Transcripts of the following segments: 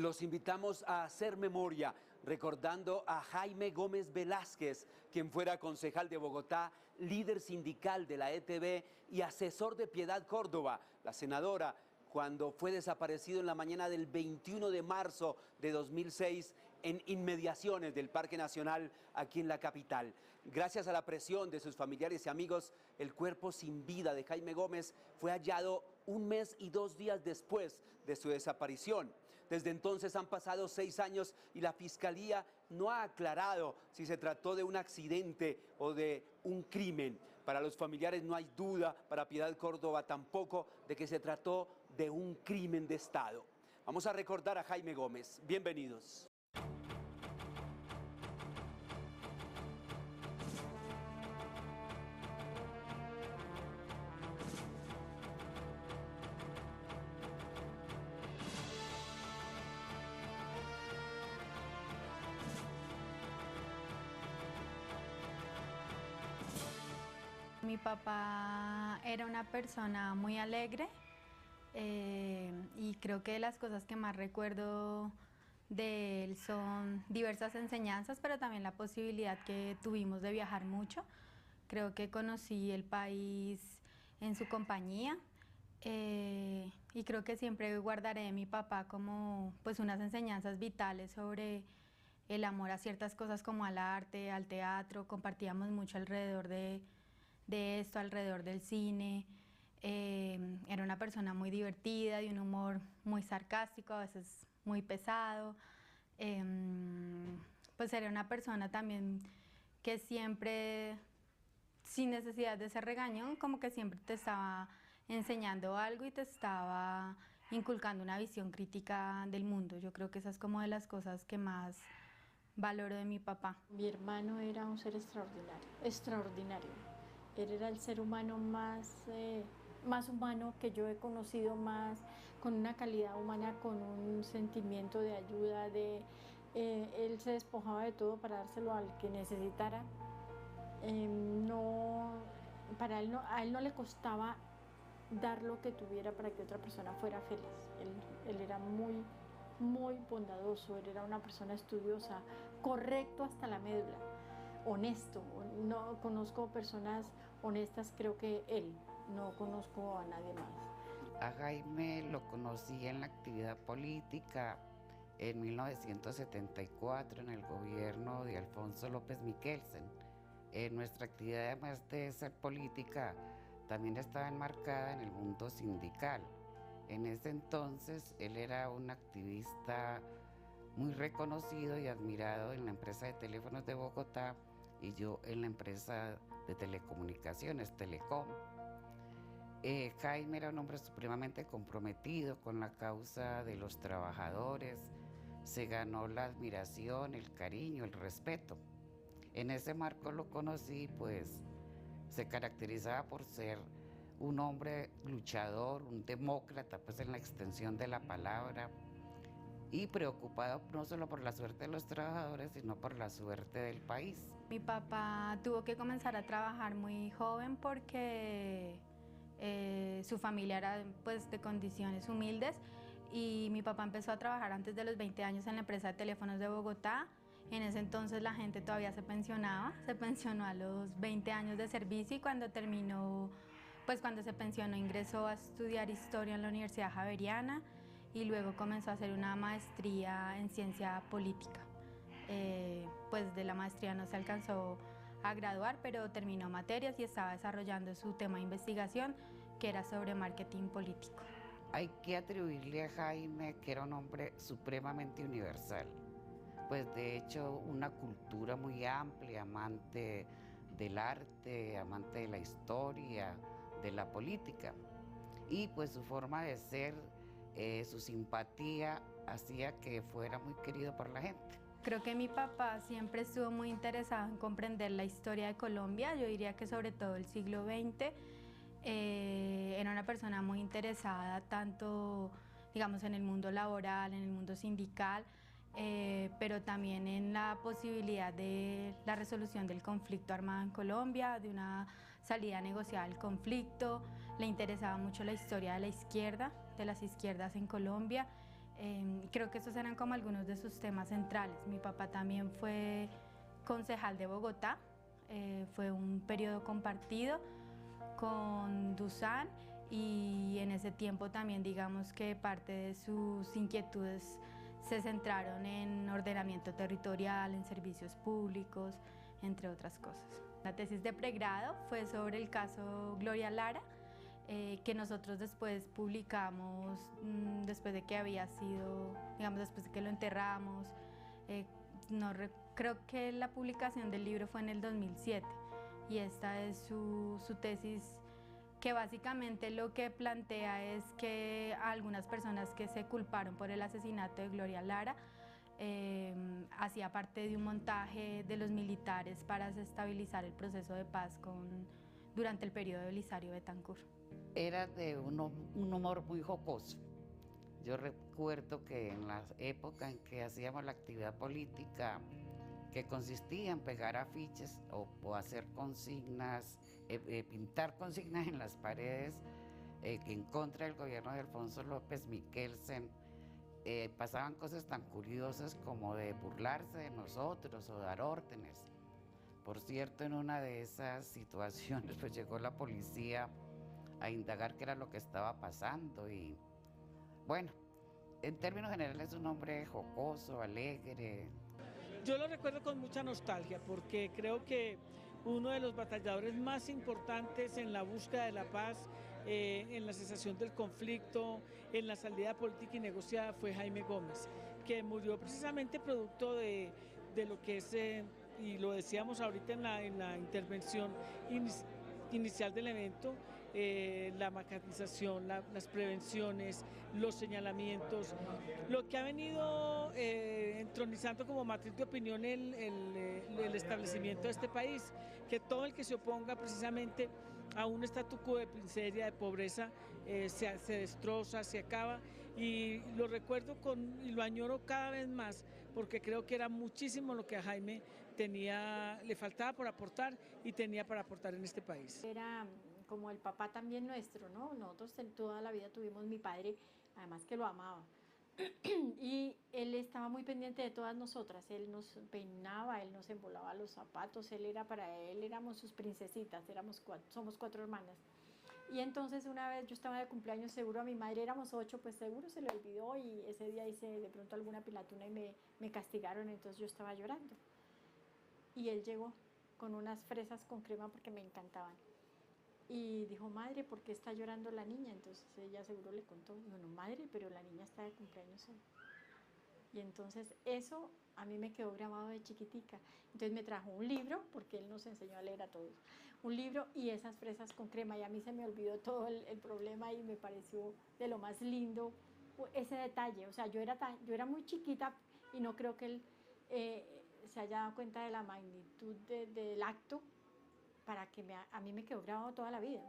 Los invitamos a hacer memoria, recordando a Jaime Gómez Velázquez, quien fuera concejal de Bogotá, líder sindical de la ETB y asesor de Piedad Córdoba, la senadora, cuando fue desaparecido en la mañana del 21 de marzo de 2006 en inmediaciones del Parque Nacional aquí en la capital. Gracias a la presión de sus familiares y amigos, el cuerpo sin vida de Jaime Gómez fue hallado un mes y 2 días después de su desaparición. Desde entonces han pasado 6 años y la Fiscalía no ha aclarado si se trató de un accidente o de un crimen. Para los familiares no hay duda, para Piedad Córdoba tampoco, de que se trató de un crimen de Estado. Vamos a recordar a Jaime Gómez. Bienvenidos. Mi papá era una persona muy alegre y creo que las cosas que más recuerdo de él son diversas enseñanzas, pero también la posibilidad que tuvimos de viajar mucho. Creo que conocí el país en su compañía y creo que siempre guardaré de mi papá como pues unas enseñanzas vitales sobre el amor a ciertas cosas como al arte, al teatro. Compartíamos mucho alrededor de esto, alrededor del cine. Era una persona muy divertida, de un humor muy sarcástico, a veces muy pesado. Pues era una persona también que siempre, sin necesidad de ser regañón, como que siempre te estaba enseñando algo y te estaba inculcando una visión crítica del mundo. Yo creo que esa es como de las cosas que más valoro de mi papá. Mi hermano era un ser extraordinario, extraordinario. Él era el ser humano más humano que yo he conocido, más con una calidad humana, con un sentimiento de ayuda, él se despojaba de todo para dárselo al que necesitara. A él no le costaba dar lo que tuviera para que otra persona fuera feliz. Él era muy bondadoso, él era una persona estudiosa, correcto hasta la médula. Honesto, no conozco personas honestas, creo que él, no conozco a nadie más. A Jaime lo conocí en la actividad política en 1974 en el gobierno de Alfonso López Michelsen. Nuestra actividad, además de ser política, también estaba enmarcada en el mundo sindical. En ese entonces él era un activista muy reconocido y admirado en la empresa de teléfonos de Bogotá y yo en la empresa de telecomunicaciones, Telecom. Jaime era un hombre supremamente comprometido con la causa de los trabajadores, se ganó la admiración, el cariño, el respeto. En ese marco lo conocí, pues se caracterizaba por ser un hombre luchador, un demócrata, pues en la extensión de la palabra, y preocupado no solo por la suerte de los trabajadores, sino por la suerte del país. Mi papá tuvo que comenzar a trabajar muy joven porque su familia era pues, de condiciones humildes y mi papá empezó a trabajar antes de los 20 años en la empresa de teléfonos de Bogotá. En ese entonces la gente todavía se pensionaba, se pensionó a los 20 años de servicio y cuando terminó, pues cuando se pensionó ingresó a estudiar historia en la Universidad Javeriana y luego comenzó a hacer una maestría en ciencia política. Pues de la maestría no se alcanzó a graduar, pero terminó materias y estaba desarrollando su tema de investigación, que era sobre marketing político. Hay que atribuirle a Jaime que era un hombre supremamente universal. Pues de hecho una cultura muy amplia, amante del arte, amante de la historia, de la política. Y pues su forma de ser, su simpatía hacía que fuera muy querido por la gente. Creo que mi papá siempre estuvo muy interesado en comprender la historia de Colombia, yo diría que sobre todo el siglo XX. Era una persona muy interesada tanto, digamos, en el mundo laboral, en el mundo sindical, pero también en la posibilidad de la resolución del conflicto armado en Colombia, de una salida negociada del conflicto. Le interesaba mucho la historia de la izquierda, de las izquierdas en Colombia, Creo que esos eran como algunos de sus temas centrales. Mi papá también fue concejal de Bogotá, fue un periodo compartido con Dusan y en ese tiempo también digamos que parte de sus inquietudes se centraron en ordenamiento territorial, en servicios públicos, entre otras cosas. La tesis de pregrado fue sobre el caso Gloria Lara, que nosotros después publicamos, después de que había sido, digamos, después de que lo enterramos. Creo que la publicación del libro fue en el 2007 y esta es su tesis, que básicamente lo que plantea es que algunas personas que se culparon por el asesinato de Gloria Lara hacía parte de un montaje de los militares para desestabilizar el proceso de paz durante el periodo de Belisario Betancur. Era de un humor muy jocoso. Yo recuerdo que en la época en que hacíamos la actividad política, que consistía en pegar afiches o hacer consignas, pintar consignas en las paredes en contra del gobierno de Alfonso López Miquelsen, pasaban cosas tan curiosas como de burlarse de nosotros o dar órdenes. Por cierto, en una de esas situaciones pues llegó la policía a indagar qué era lo que estaba pasando y bueno, en términos generales es un hombre jocoso, alegre. Yo lo recuerdo con mucha nostalgia porque creo que uno de los batalladores más importantes en la búsqueda de la paz, en la cesación del conflicto, en la salida política y negociada fue Jaime Gómez, que murió precisamente producto de lo que es, y lo decíamos ahorita en la intervención inicial del evento, la mecanización, las prevenciones, los señalamientos, lo que ha venido entronizando como matriz de opinión el establecimiento de este país, que todo el que se oponga precisamente a un statu quo de miseria, de pobreza, se destroza, se acaba, y lo recuerdo y lo añoro cada vez más, porque creo que era muchísimo lo que a Jaime le faltaba por aportar y tenía para aportar en este país. Era como el papá también nuestro, ¿no? Nosotros toda la vida tuvimos mi padre, además que lo amaba. Y él estaba muy pendiente de todas nosotras, él nos peinaba, él nos embolaba los zapatos, para él éramos sus princesitas, somos 4 hermanas. Y entonces una vez yo estaba de cumpleaños, seguro a mi madre, éramos 8, pues seguro se le olvidó y ese día hice de pronto alguna pilatuna y me castigaron, entonces yo estaba llorando. Y él llegó con unas fresas con crema porque me encantaban. Y dijo, madre, ¿por qué está llorando la niña? Entonces ella seguro le contó, dijo, no, madre, pero la niña está de cumpleaños hoy. Y entonces eso a mí me quedó grabado de chiquitica. Entonces me trajo un libro, porque él nos enseñó a leer a todos, un libro y esas fresas con crema, y a mí se me olvidó todo el problema y me pareció de lo más lindo ese detalle. O sea, yo era muy chiquita y no creo que él se haya dado cuenta de la magnitud del acto, para que a mí me quedó grabado toda la vida.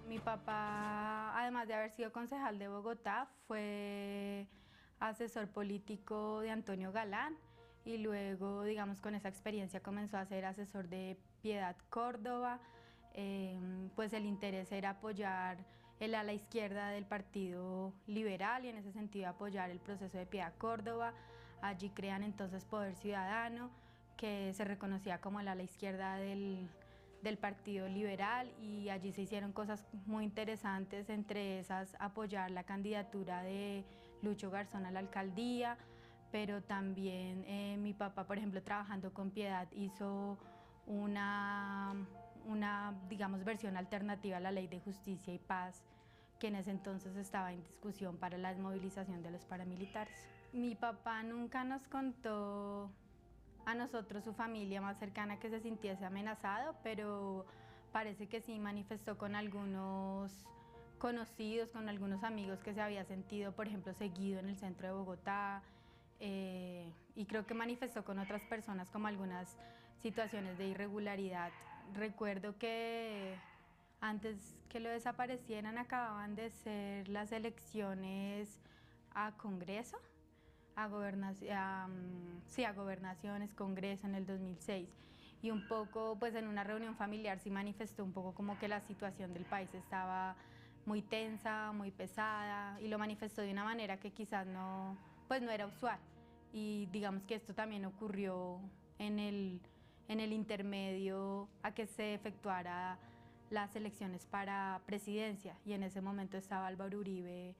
Mi papá, además de haber sido concejal de Bogotá, fue asesor político de Antonio Galán y luego, digamos, con esa experiencia comenzó a ser asesor de Piedad Córdoba. Pues el interés era apoyar el ala izquierda del Partido Liberal y en ese sentido apoyar el proceso de Piedad Córdoba. Allí crean entonces Poder Ciudadano, que se reconocía como el ala izquierda del Partido Liberal, y allí se hicieron cosas muy interesantes, entre esas apoyar la candidatura de Lucho Garzón a la alcaldía, pero también mi papá, por ejemplo, trabajando con Piedad, hizo una, digamos, versión alternativa a la Ley de Justicia y Paz, que en ese entonces estaba en discusión para la desmovilización de los paramilitares. Mi papá nunca nos contó a nosotros, su familia más cercana, que se sintiese amenazado, pero parece que sí manifestó con algunos conocidos, con algunos amigos que se había sentido, por ejemplo, seguido en el centro de Bogotá, y creo que manifestó con otras personas como algunas situaciones de irregularidad. Recuerdo que Antes que lo desaparecieran, acababan de ser las elecciones a Congreso, a gobernaciones, Congreso en el 2006. Y un poco, pues en una reunión familiar sí manifestó un poco como que la situación del país estaba muy tensa, muy pesada, y lo manifestó de una manera que quizás no era usual. Y digamos que esto también ocurrió en el intermedio a que se efectuara las elecciones para presidencia, y en ese momento estaba Álvaro Uribe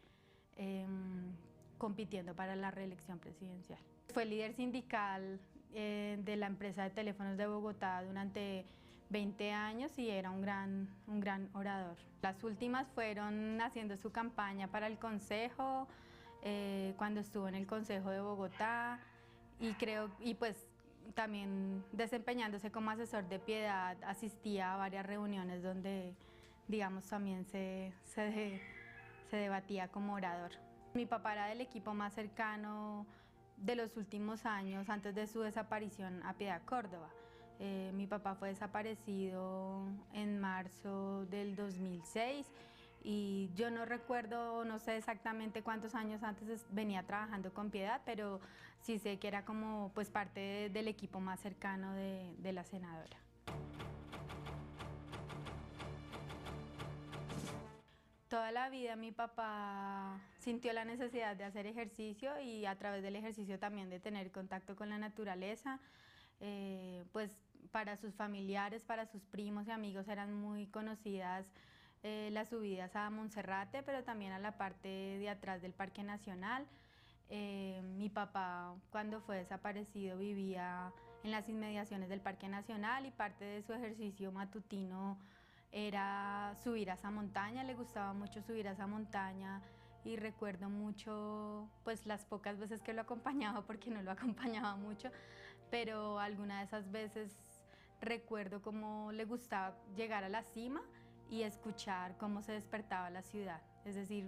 compitiendo para la reelección presidencial. Fue líder sindical de la empresa de teléfonos de Bogotá durante 20 años y era un gran orador. Las últimas fueron haciendo su campaña para el Consejo, cuando estuvo en el Consejo de Bogotá, y pues también desempeñándose como asesor de Piedad, asistía a varias reuniones donde, digamos, también se debatía como orador. Mi papá era del equipo más cercano de los últimos años, antes de su desaparición a Piedad Córdoba. Mi papá fue desaparecido en marzo del 2006 y yo no recuerdo, no sé exactamente cuántos años antes venía trabajando con Piedad, pero sí sé que era como pues parte del equipo más cercano de la senadora. Toda la vida mi papá sintió la necesidad de hacer ejercicio y a través del ejercicio también de tener contacto con la naturaleza. Pues para sus familiares, para sus primos y amigos eran muy conocidas las subidas a Monserrate, pero también a la parte de atrás del Parque Nacional. Mi papá, cuando fue desaparecido, vivía en las inmediaciones del Parque Nacional y parte de su ejercicio matutino era subir a esa montaña. Le gustaba mucho subir a esa montaña y recuerdo mucho pues las pocas veces que lo acompañaba, porque no lo acompañaba mucho, pero alguna de esas veces recuerdo cómo le gustaba llegar a la cima y escuchar cómo se despertaba la ciudad. Es decir,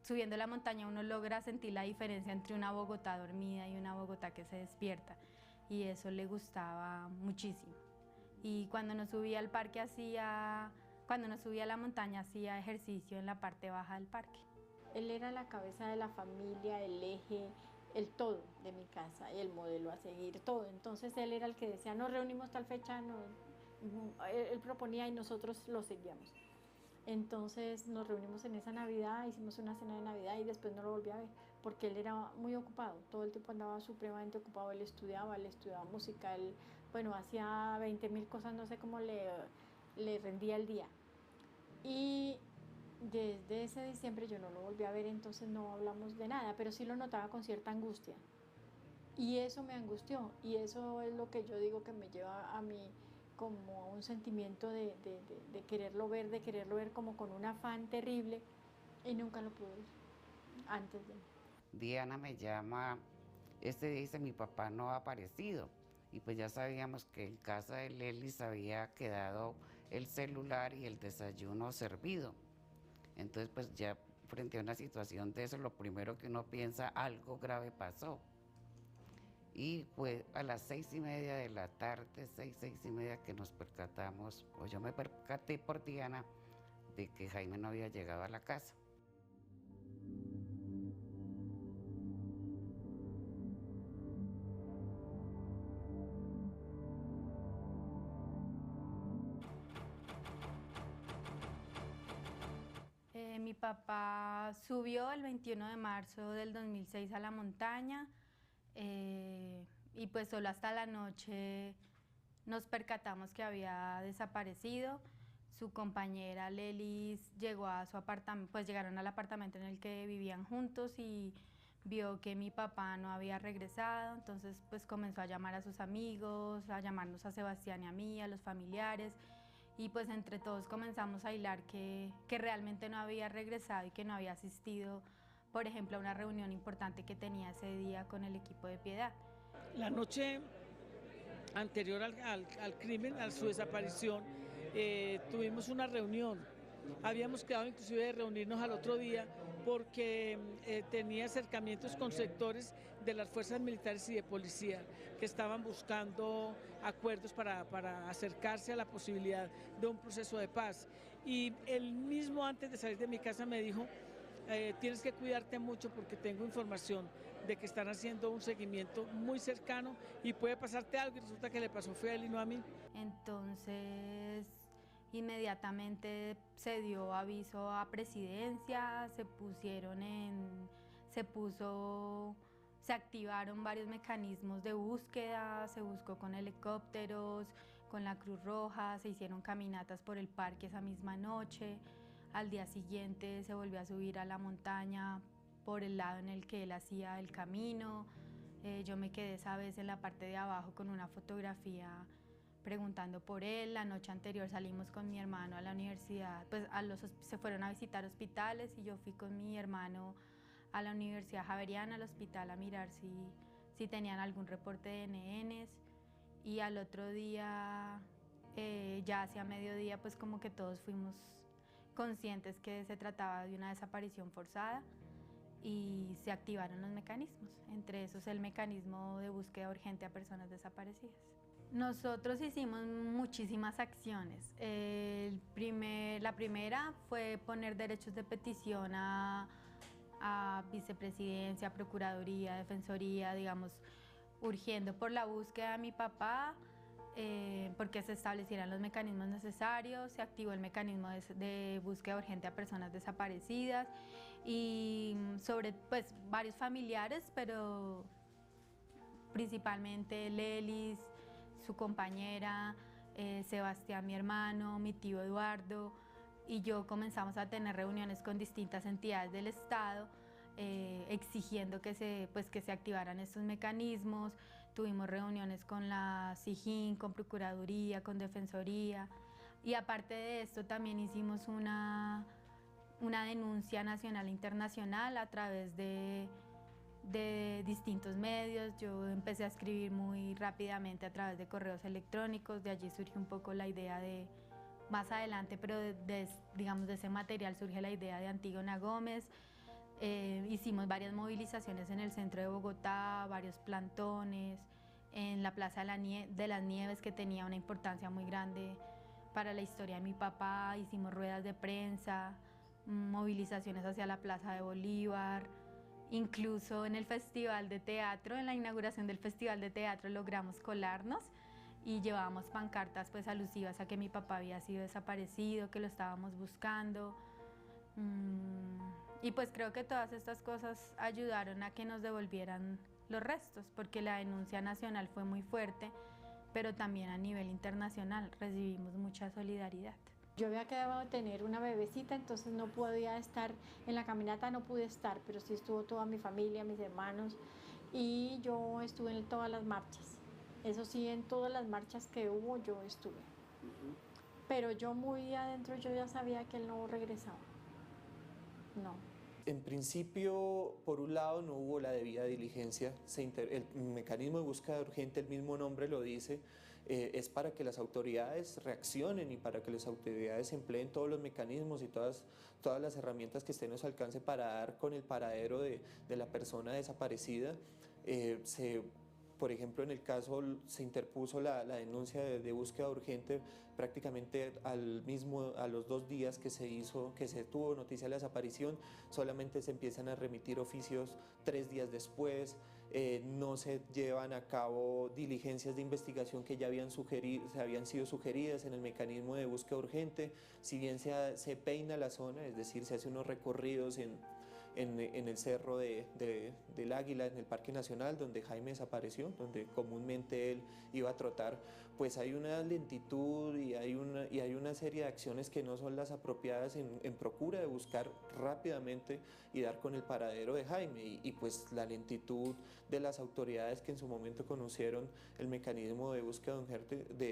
subiendo la montaña uno logra sentir la diferencia entre una Bogotá dormida y una Bogotá que se despierta, y eso le gustaba muchísimo. Y cuando no subía al parque cuando no subía a la montaña hacía ejercicio en la parte baja del parque. Él era la cabeza de la familia, el eje, el todo de mi casa, el modelo a seguir, todo. Entonces él era el que decía, nos reunimos tal fecha, él proponía y nosotros lo seguíamos. Entonces nos reunimos en esa Navidad, hicimos una cena de Navidad y después no lo volví a ver, porque él era muy ocupado, todo el tiempo andaba supremamente ocupado. Él estudiaba música, él, bueno, hacía 20.000 cosas, no sé cómo le rendía el día. Y desde ese diciembre yo no lo volví a ver, entonces no hablamos de nada, pero sí lo notaba con cierta angustia. Y eso me angustió, y eso es lo que yo digo que me lleva a mí como un sentimiento de quererlo ver como con un afán terrible, y nunca lo pude ver antes de... Diana me llama, dice, mi papá no ha aparecido. Y pues ya sabíamos que en casa de Lelis había quedado el celular y el desayuno servido. Entonces pues ya frente a una situación de eso, lo primero que uno piensa, algo grave pasó. Y pues a las 6:30 de la tarde, 6:30 que nos percatamos, o yo me percaté por Diana, de que Jaime no había llegado a la casa. Mi papá subió el 21 de marzo del 2006 a la montaña, y pues solo hasta la noche nos percatamos que había desaparecido. Su compañera Lelis llegó a su apartamento, pues llegaron al apartamento en el que vivían juntos y vio que mi papá no había regresado. Entonces pues comenzó a llamar a sus amigos, a llamarnos a Sebastián y a mí, a los familiares, y pues entre todos comenzamos a hilar que realmente no había regresado y que no había asistido, por ejemplo, a una reunión importante que tenía ese día con el equipo de Piedad. La noche anterior al crimen, a su desaparición, tuvimos una reunión. Habíamos quedado inclusive de reunirnos al otro día porque tenía acercamientos con sectores de las fuerzas militares y de policía que estaban buscando acuerdos para acercarse a la posibilidad de un proceso de paz. Y él mismo antes de salir de mi casa me dijo, tienes que cuidarte mucho porque tengo información de que están haciendo un seguimiento muy cercano y puede pasarte algo, y resulta que le pasó fue a él y no a mí. Entonces, inmediatamente se dio aviso a presidencia, se activaron varios mecanismos de búsqueda, se buscó con helicópteros, con la Cruz Roja, se hicieron caminatas por el parque esa misma noche. Al día siguiente se volvió a subir a la montaña por el lado en el que él hacía el camino. Yo me quedé esa vez en la parte de abajo con una fotografía preguntando por él. La noche anterior salimos con mi hermano a la universidad, pues se fueron a visitar hospitales y yo fui con mi hermano a la Universidad Javeriana, al hospital, a mirar si tenían algún reporte de NNs. Y al otro día, ya hacia mediodía, pues como que todos fuimos conscientes que se trataba de una desaparición forzada y se activaron los mecanismos, entre esos el mecanismo de búsqueda urgente a personas desaparecidas. Nosotros hicimos muchísimas acciones. La primera fue poner derechos de petición a vicepresidencia, procuraduría, defensoría, digamos, urgiendo por la búsqueda de mi papá, porque se establecieran los mecanismos necesarios, se activó el mecanismo de búsqueda urgente a personas desaparecidas y sobre pues varios familiares, pero principalmente Lelis, su compañera, Sebastián, mi hermano, mi tío Eduardo y yo comenzamos a tener reuniones con distintas entidades del Estado exigiendo que se activaran estos mecanismos. Tuvimos reuniones con la SIJIN, con Procuraduría, con Defensoría y aparte de esto también hicimos una denuncia nacional e internacional a través de distintos medios. Yo empecé a escribir muy rápidamente a través de correos electrónicos, de allí surgió un poco la idea de, más adelante, pero digamos de ese material surge la idea de Antígona Gómez. Hicimos varias movilizaciones en el centro de Bogotá, varios plantones, en la Plaza de las Nieves, que tenía una importancia muy grande para la historia de mi papá. Hicimos ruedas de prensa, movilizaciones hacia la Plaza de Bolívar. Incluso en el Festival de Teatro, en la inauguración del Festival de Teatro, logramos colarnos y llevábamos pancartas pues alusivas a que mi papá había sido desaparecido, que lo estábamos buscando. Y pues creo que todas estas cosas ayudaron a que nos devolvieran los restos, porque la denuncia nacional fue muy fuerte, pero también a nivel internacional recibimos mucha solidaridad. Yo había quedado de tener una bebecita, entonces no podía estar en la caminata, no pude estar, pero sí estuvo toda mi familia, mis hermanos, y yo estuve en todas las marchas. Eso sí, en todas las marchas que hubo yo estuve. Pero yo muy adentro yo ya sabía que él no regresaba. No. En principio, por un lado, no hubo la debida diligencia. El mecanismo de búsqueda urgente, el mismo nombre lo dice, es para que las autoridades reaccionen y para que las autoridades empleen todos los mecanismos y todas las herramientas que estén a su alcance para dar con el paradero de la persona desaparecida. Por ejemplo, en el caso se interpuso la denuncia de búsqueda urgente prácticamente a los 2 días que se tuvo noticia de la desaparición. Solamente se empiezan a remitir oficios 3 días después. No se llevan a cabo diligencias de investigación que ya habían sido sugeridas en el mecanismo de búsqueda urgente. Si bien se peina la zona, es decir, se hace unos recorridos en el cerro del Águila, en el Parque Nacional, donde Jaime desapareció, donde comúnmente él iba a trotar, pues hay una lentitud y hay una serie de acciones que no son las apropiadas en procura de buscar rápidamente y dar con el paradero de Jaime. Y pues la lentitud de las autoridades que en su momento conocieron el mecanismo de búsqueda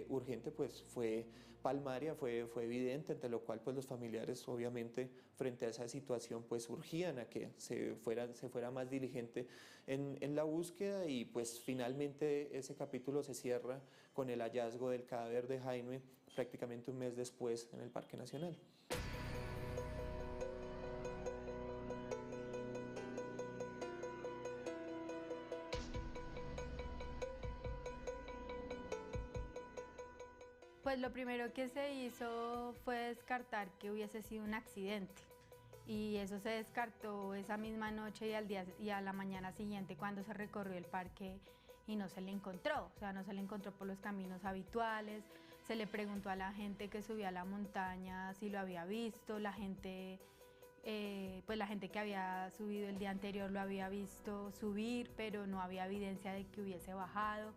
urgente pues fue palmaria, fue evidente, ante lo cual pues los familiares obviamente frente a esa situación pues urgían a que se fuera más diligente en la búsqueda y pues finalmente ese capítulo se cierra con el hallazgo del cadáver de Jaime prácticamente un mes después en el Parque Nacional. Pues lo primero que se hizo fue descartar que hubiese sido un accidente. Y eso se descartó esa misma noche y a la mañana siguiente cuando se recorrió el parque y no se le encontró. O sea, no se le encontró por los caminos habituales. Se le preguntó a la gente que subía a la montaña si lo había visto. La gente que había subido el día anterior lo había visto subir, pero no había evidencia de que hubiese bajado.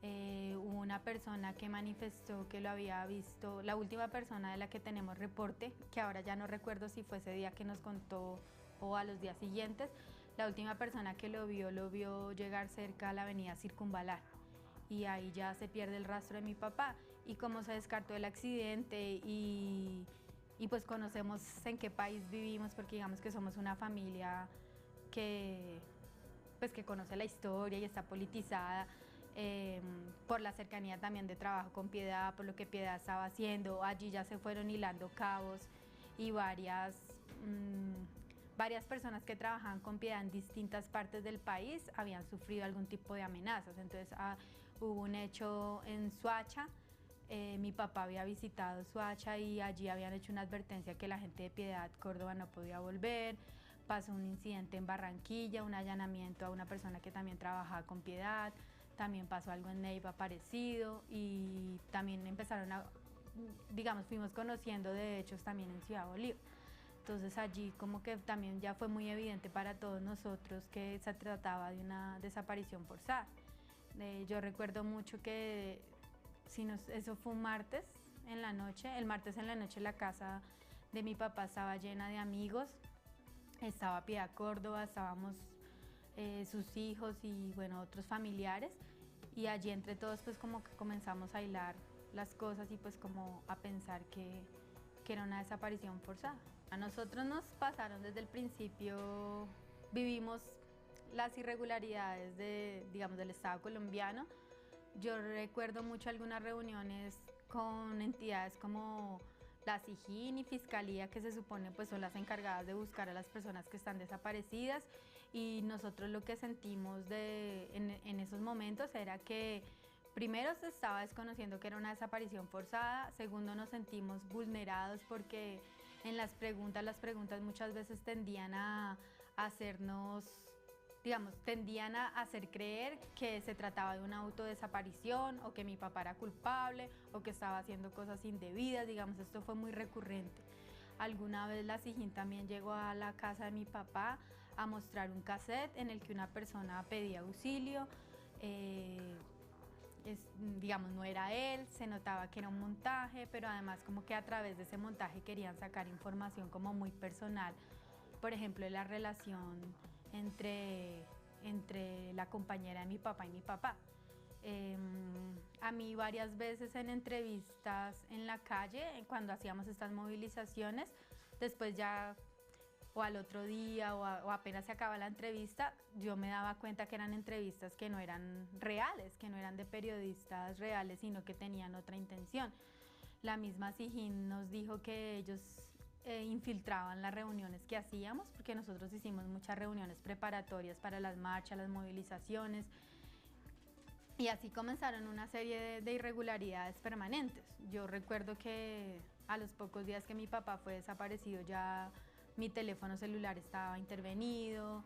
Hubo una persona que manifestó que lo había visto, la última persona de la que tenemos reporte, que ahora ya no recuerdo si fue ese día que nos contó o a los días siguientes, la última persona que lo vio llegar cerca a la avenida Circunvalar y ahí ya se pierde el rastro de mi papá. Y como se descartó el accidente y pues conocemos en qué país vivimos, porque digamos que somos una familia que conoce la historia y está politizada, por la cercanía también de trabajo con Piedad, por lo que Piedad estaba haciendo. Allí ya se fueron hilando cabos y varias personas que trabajaban con Piedad en distintas partes del país habían sufrido algún tipo de amenazas. Entonces hubo un hecho en Soacha, mi papá había visitado Soacha y allí habían hecho una advertencia que la gente de Piedad Córdoba no podía volver. Pasó un incidente en Barranquilla, un allanamiento a una persona que también trabajaba con Piedad. También pasó algo en Neiva parecido y también fuimos conociendo de hechos también en Ciudad Bolívar. Entonces allí como que también ya fue muy evidente para todos nosotros que se trataba de una desaparición forzada. Yo recuerdo mucho que eso fue un martes en la noche. El martes en la noche la casa de mi papá estaba llena de amigos. Estaba Piedad Córdoba, estábamos sus hijos y bueno, otros familiares, y allí entre todos pues como que comenzamos a hilar las cosas y pues como a pensar que era una desaparición forzada. A nosotros nos pasaron desde el principio, vivimos las irregularidades del Estado colombiano. Yo recuerdo mucho algunas reuniones con entidades como la SIJIN y Fiscalía, que se supone pues son las encargadas de buscar a las personas que están desaparecidas, y nosotros lo que sentimos en esos momentos era que primero se estaba desconociendo que era una desaparición forzada, segundo nos sentimos vulnerados porque en las preguntas muchas veces tendían a hacer creer que se trataba de una autodesaparición o que mi papá era culpable o que estaba haciendo cosas indebidas. Esto fue muy recurrente. Alguna vez la SIJIN también llegó a la casa de mi papá a mostrar un cassette en el que una persona pedía auxilio. No era él, se notaba que era un montaje, pero además como que a través de ese montaje querían sacar información como muy personal, por ejemplo, de la relación entre la compañera de mi papá y mi papá. A mí varias veces en entrevistas en la calle, cuando hacíamos estas movilizaciones, después ya o al otro día o apenas se acaba la entrevista, yo me daba cuenta que eran entrevistas que no eran reales, que no eran de periodistas reales, sino que tenían otra intención. La misma SIJIN nos dijo que ellos infiltraban las reuniones que hacíamos, porque nosotros hicimos muchas reuniones preparatorias para las marchas, las movilizaciones, y así comenzaron una serie de irregularidades permanentes. Yo recuerdo que a los pocos días que mi papá fue desaparecido ya mi teléfono celular estaba intervenido,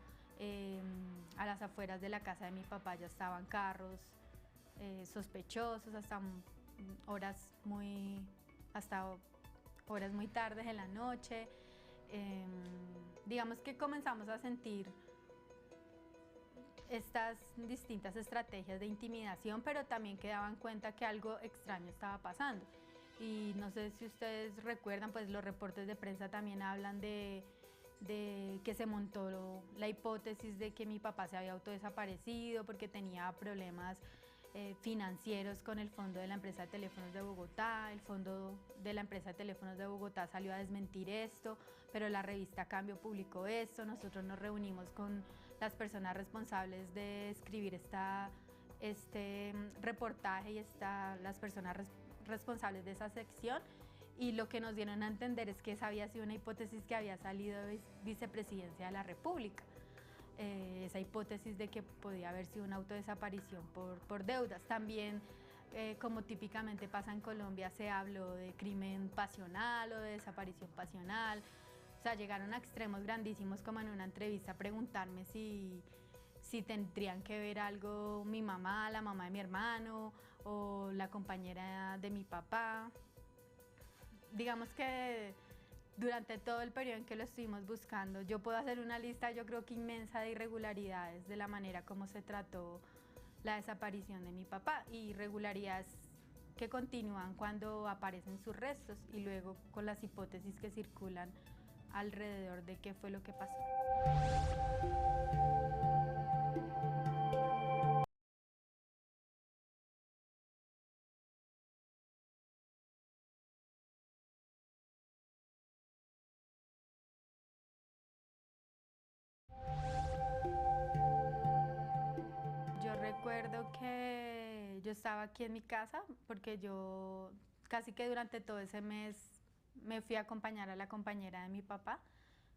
a las afueras de la casa de mi papá ya estaban carros sospechosos hasta horas muy tardes de la noche. Digamos que comenzamos a sentir estas distintas estrategias de intimidación, pero también que daban cuenta que algo extraño estaba pasando. Y no sé si ustedes recuerdan, pues los reportes de prensa también hablan de que se montó la hipótesis de que mi papá se había autodesaparecido porque tenía problemas financieros con el fondo de la empresa de teléfonos de Bogotá. El fondo de la empresa de teléfonos de Bogotá salió a desmentir esto, pero la revista Cambio publicó esto. Nosotros nos reunimos con las personas responsables de escribir este reportaje y las personas responsables de esa sección, y lo que nos dieron a entender es que esa había sido una hipótesis que había salido de Vicepresidencia de la República. Esa hipótesis de que podía haber sido una autodesaparición por deudas. También como típicamente pasa en Colombia, se habló de crimen pasional o de desaparición pasional. O sea, llegaron a extremos grandísimos, como en una entrevista, a preguntarme si tendrían que ver algo mi mamá, la mamá de mi hermano o la compañera de mi papá. Digamos que durante todo el periodo en que lo estuvimos buscando, yo puedo hacer una lista, yo creo que inmensa, de irregularidades de la manera como se trató la desaparición de mi papá, y irregularidades que continúan cuando aparecen sus restos y luego con las hipótesis que circulan alrededor de qué fue lo que pasó. Yo recuerdo que yo estaba aquí en mi casa porque yo casi que durante todo ese mes me fui a acompañar a la compañera de mi papá,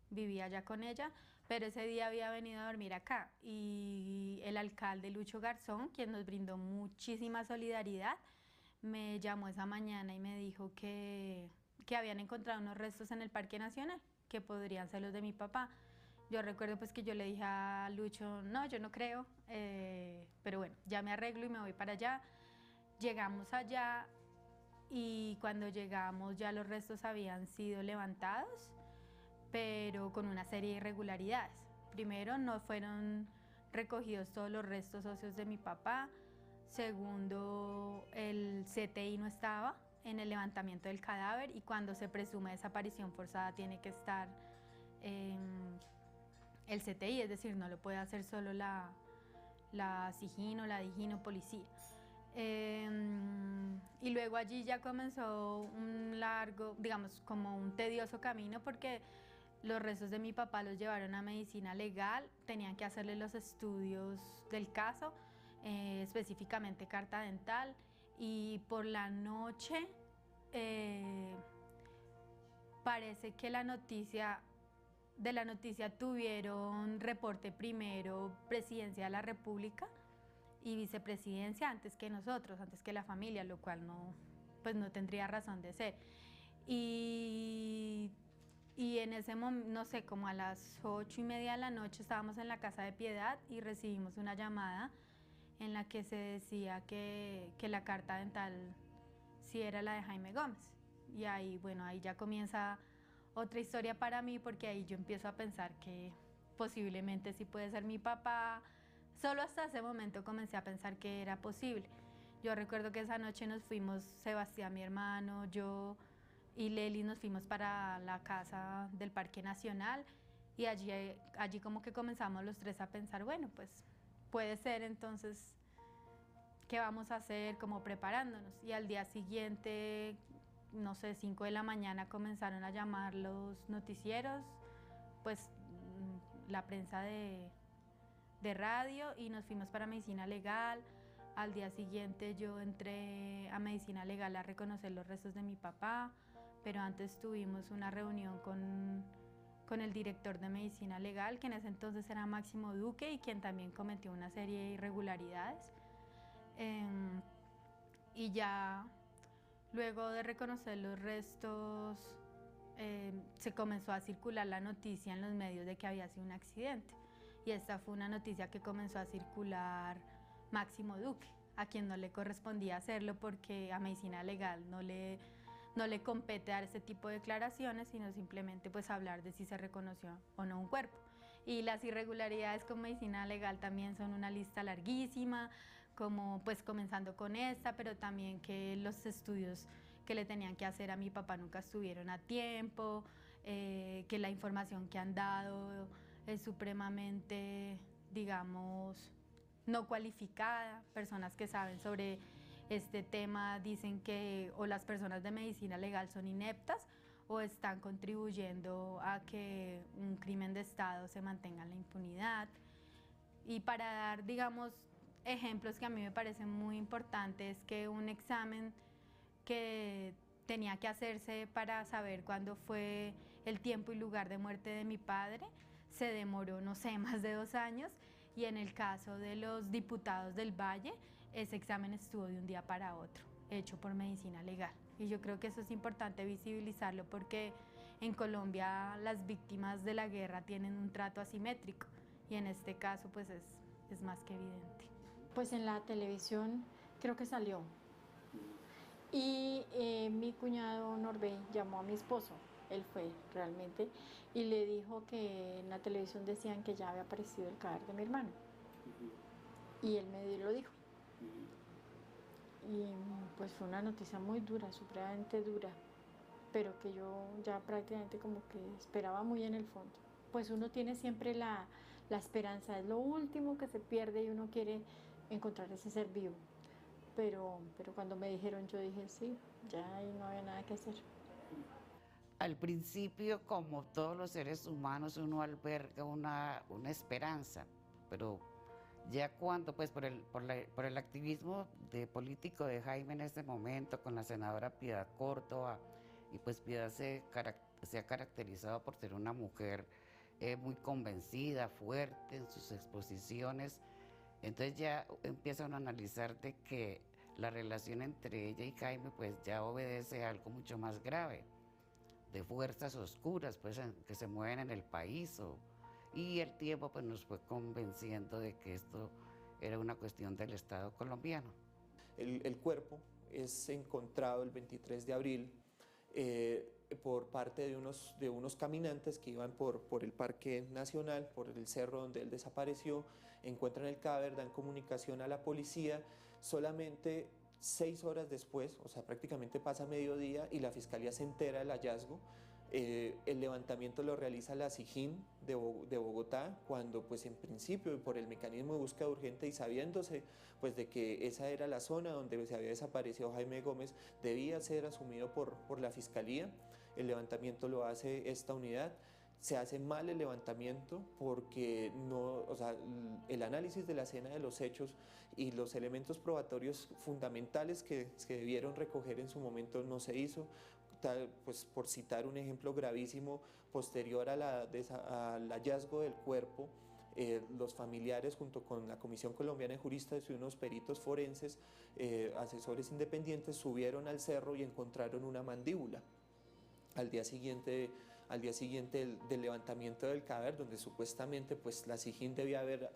vivía allá con ella, pero ese día había venido a dormir acá y el alcalde Lucho Garzón, quien nos brindó muchísima solidaridad, me llamó esa mañana y me dijo que habían encontrado unos restos en el Parque Nacional, que podrían ser los de mi papá. Yo recuerdo pues que yo le dije a Lucho, no, yo no creo, pero bueno, ya me arreglo y me voy para allá. Llegamos allá y cuando llegamos ya los restos habían sido levantados, pero con una serie de irregularidades. Primero, no fueron recogidos todos los restos óseos de mi papá. Segundo, el CTI no estaba en el levantamiento del cadáver, y cuando se presume desaparición forzada tiene que estar el CTI, es decir, no lo puede hacer solo la SIJIN, la DIJÍN, policía. Y luego allí ya comenzó un largo, digamos, como un tedioso camino, porque los restos de mi papá los llevaron a medicina legal, tenían que hacerle los estudios del caso, específicamente carta dental, y por la noche parece que de la noticia tuvieron reporte primero Presidencia de la República y Vicepresidencia antes que nosotros, antes que la familia, lo cual pues no tendría razón de ser. Y en ese momento, no sé, como a las 8:30 de la noche estábamos en la Casa de Piedad y recibimos una llamada en la que se decía que la carta dental sí era la de Jaime Gómez. Y ahí, bueno, ahí ya comienza otra historia para mí, porque ahí yo empiezo a pensar que posiblemente sí puede ser mi papá. Solo hasta ese momento comencé a pensar que era posible. Yo recuerdo que esa noche nos fuimos, Sebastián, mi hermano, yo y Leli, nos fuimos para la casa del Parque Nacional, y allí como que comenzamos los tres a pensar, bueno, pues puede ser, entonces, ¿qué vamos a hacer? Como preparándonos. Y al día siguiente, no sé, 5 de la mañana comenzaron a llamar los noticieros, pues la prensa de radio, y nos fuimos para medicina legal. Al día siguiente yo entré a medicina legal a reconocer los restos de mi papá, pero antes tuvimos una reunión con el director de medicina legal, que en ese entonces era Máximo Duque, y quien también cometió una serie de irregularidades. Y ya luego de reconocer los restos, se comenzó a circular la noticia en los medios de que había sido un accidente. Y esta fue una noticia que comenzó a circular Máximo Duque, a quien no le correspondía hacerlo, porque a medicina legal no le compete dar ese tipo de declaraciones, sino simplemente pues hablar de si se reconoció o no un cuerpo. Y las irregularidades con medicina legal también son una lista larguísima, como pues comenzando con esta, pero también que los estudios que le tenían que hacer a mi papá nunca estuvieron a tiempo, que la información que han dado es supremamente, digamos, no cualificada. Personas que saben sobre este tema dicen que o las personas de medicina legal son ineptas o están contribuyendo a que un crimen de Estado se mantenga en la impunidad. Y para dar, digamos, ejemplos que a mí me parecen muy importantes, que un examen que tenía que hacerse para saber cuándo fue el tiempo y lugar de muerte de mi padre se demoró, no sé, más de 2 años, y en el caso de los diputados del Valle, ese examen estuvo de un día para otro, hecho por medicina legal. Y yo creo que eso es importante visibilizarlo porque en Colombia las víctimas de la guerra tienen un trato asimétrico y en este caso pues es más que evidente. Pues en la televisión creo que salió y mi cuñado Norbey llamó a mi esposo, él fue realmente, y le dijo que en la televisión decían que ya había aparecido el cadáver de mi hermano. Y él me lo dijo. Y pues fue una noticia muy dura, supremamente dura, pero que yo ya prácticamente como que esperaba muy en el fondo. Pues uno tiene siempre la esperanza, es lo último que se pierde y uno quiere encontrar ese ser vivo. Pero cuando me dijeron, yo dije, sí, ya ahí no había nada que hacer. Al principio, como todos los seres humanos, uno alberga una esperanza, pero ya cuando, pues por el activismo político de Jaime en ese momento, con la senadora Piedad Córdoba, y pues Piedad se ha caracterizado por ser una mujer muy convencida, fuerte en sus exposiciones, entonces ya empieza uno a analizar de que la relación entre ella y Jaime pues ya obedece a algo mucho más grave, de fuerzas oscuras pues que se mueven en el país, y el tiempo pues nos fue convenciendo de que esto era una cuestión del Estado colombiano. El cuerpo es encontrado el 23 de abril por parte de unos caminantes que iban por el Parque Nacional, por el cerro donde él desapareció, encuentran el cadáver, dan comunicación a la policía, solamente 6 horas después, o sea, prácticamente pasa mediodía y la fiscalía se entera del hallazgo. El levantamiento lo realiza la SIJIN de Bogotá, cuando pues en principio por el mecanismo de búsqueda urgente y sabiéndose pues de que esa era la zona donde se había desaparecido Jaime Gómez, debía ser asumido por la fiscalía. El levantamiento lo hace esta unidad. Se hace mal el levantamiento porque no, o sea, el análisis de la escena de los hechos y los elementos probatorios fundamentales que debieron recoger en su momento no se hizo. Pues por citar un ejemplo gravísimo, posterior al hallazgo del cuerpo, los familiares junto con la Comisión Colombiana de Juristas y unos peritos forenses, asesores independientes, subieron al cerro y encontraron una mandíbula. Al día siguiente del levantamiento del cadáver, donde supuestamente pues, la SIJIN debía haber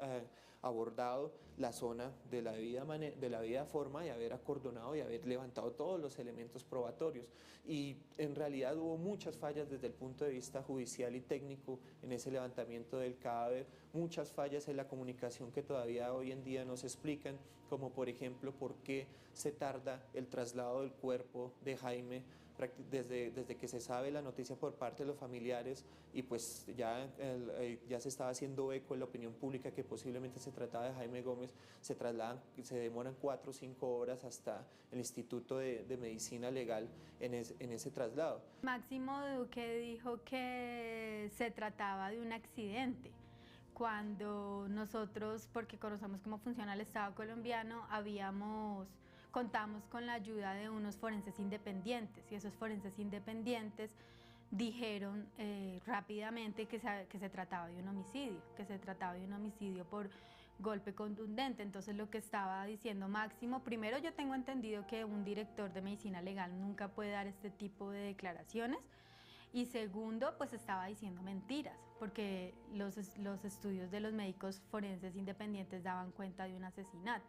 abordado la zona de la debida forma y haber acordonado y haber levantado todos los elementos probatorios. Y en realidad hubo muchas fallas desde el punto de vista judicial y técnico en ese levantamiento del cadáver, muchas fallas en la comunicación que todavía hoy en día no se explican, como por ejemplo por qué se tarda el traslado del cuerpo de Jaime desde que se sabe la noticia por parte de los familiares y pues ya se estaba haciendo eco en la opinión pública que posiblemente se trataba de Jaime Gómez, se demoran 4 o 5 horas hasta el Instituto de Medicina Legal en ese traslado. Máximo Duque dijo que se trataba de un accidente, cuando nosotros, porque conocemos cómo funciona el Estado colombiano, contamos con la ayuda de unos forenses independientes y esos forenses independientes dijeron rápidamente que se trataba de un homicidio, por golpe contundente. Entonces lo que estaba diciendo Máximo, primero yo tengo entendido que un director de medicina legal nunca puede dar este tipo de declaraciones y segundo pues estaba diciendo mentiras porque los estudios de los médicos forenses independientes daban cuenta de un asesinato.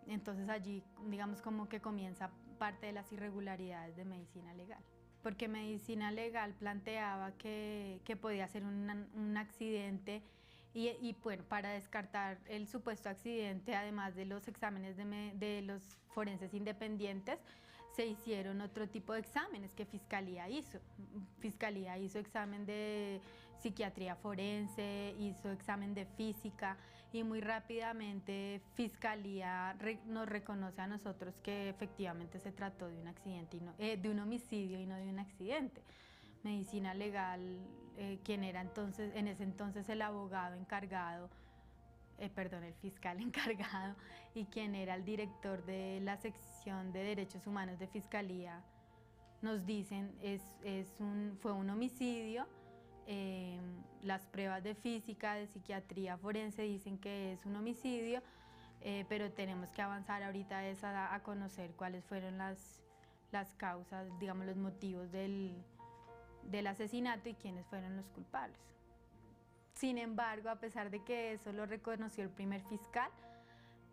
Entonces allí, digamos, como que comienza parte de las irregularidades de medicina legal. Porque medicina legal planteaba que podía ser un accidente y bueno, para descartar el supuesto accidente, además de los exámenes de los forenses independientes, se hicieron otro tipo de exámenes que Fiscalía hizo. Fiscalía hizo examen de psiquiatría forense, hizo examen de física y muy rápidamente Fiscalía nos reconoce a nosotros que efectivamente se trató de un accidente, de un homicidio y no de un accidente. Medicina legal, quien era en ese entonces el abogado encargado, el fiscal encargado y quien era el director de la sección de Derechos Humanos de Fiscalía, nos dicen fue un homicidio, Las pruebas de física, de psiquiatría forense dicen que es un homicidio, pero tenemos que avanzar ahorita es a conocer cuáles fueron las causas, digamos, los motivos del asesinato y quiénes fueron los culpables. Sin embargo, a pesar de que eso lo reconoció el primer fiscal,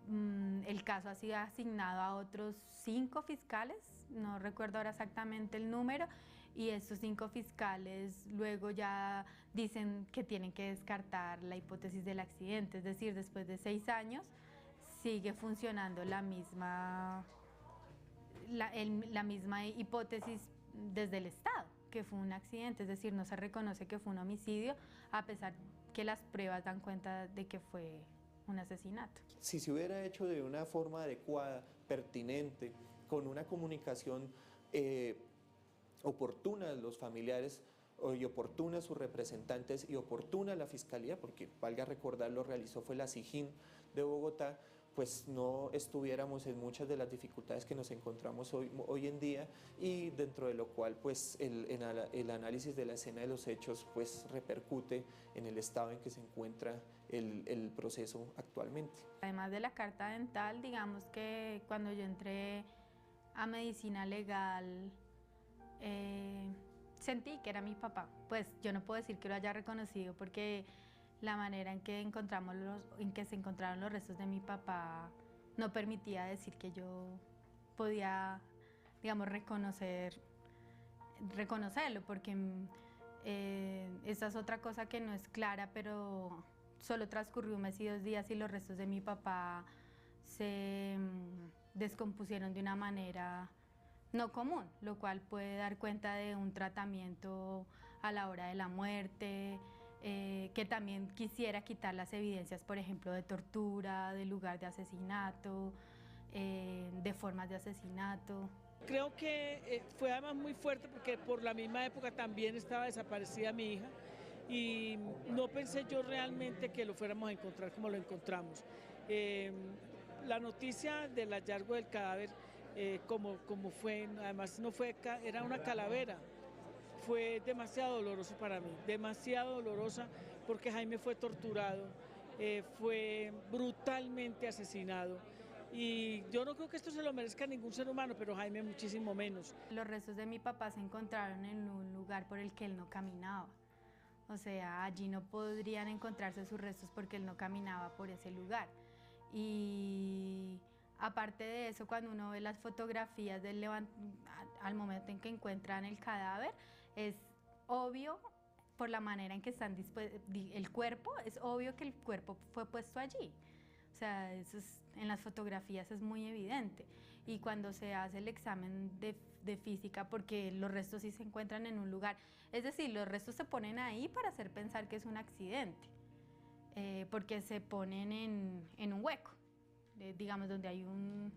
el caso ha sido asignado a otros 5 fiscales, no recuerdo ahora exactamente el número, y estos 5 fiscales luego ya dicen que tienen que descartar la hipótesis del accidente, es decir, después de 6 años sigue funcionando la misma hipótesis desde el Estado, que fue un accidente, es decir, no se reconoce que fue un homicidio, a pesar que las pruebas dan cuenta de que fue un asesinato. Si se hubiera hecho de una forma adecuada, pertinente, con una comunicación oportuna a los familiares y oportuna a sus representantes y oportuna a la Fiscalía, porque valga recordar lo realizó fue la SIJIN de Bogotá, pues no estuviéramos en muchas de las dificultades que nos encontramos hoy en día, y dentro de lo cual pues el análisis de la escena de los hechos pues repercute en el estado en que se encuentra el proceso actualmente. Además de la carta dental, digamos que cuando yo entré a medicina legal sentí que era mi papá. Pues yo no puedo decir que lo haya reconocido porque la manera en que se encontraron los restos de mi papá no permitía decir que yo podía, digamos, reconocerlo, porque esa es otra cosa que no es clara, pero solo transcurrió 1 mes y 2 días y los restos de mi papá se descompusieron de una manera no común, lo cual puede dar cuenta de un tratamiento a la hora de la muerte, que también quisiera quitar las evidencias, por ejemplo, de tortura, de lugar de asesinato, de formas de asesinato. Creo que fue además muy fuerte porque por la misma época también estaba desaparecida mi hija y no pensé yo realmente que lo fuéramos a encontrar como lo encontramos. La noticia del hallazgo del cadáver, como fue, además no fue, era una calavera. Fue demasiado doloroso para mí, demasiado dolorosa porque Jaime fue torturado, fue brutalmente asesinado y yo no creo que esto se lo merezca ningún ser humano, pero Jaime muchísimo menos. Los restos de mi papá se encontraron en un lugar por el que él no caminaba, o sea, allí no podrían encontrarse sus restos porque él no caminaba por ese lugar. Y aparte de eso, cuando uno ve las fotografías al momento en que encuentran el cadáver, es obvio, por la manera en que están el cuerpo, es obvio que el cuerpo fue puesto allí. O sea, en las fotografías es muy evidente. Y cuando se hace el examen de física, porque los restos sí se encuentran en un lugar, es decir, los restos se ponen ahí para hacer pensar que es un accidente, porque se ponen en un hueco, digamos, donde hay una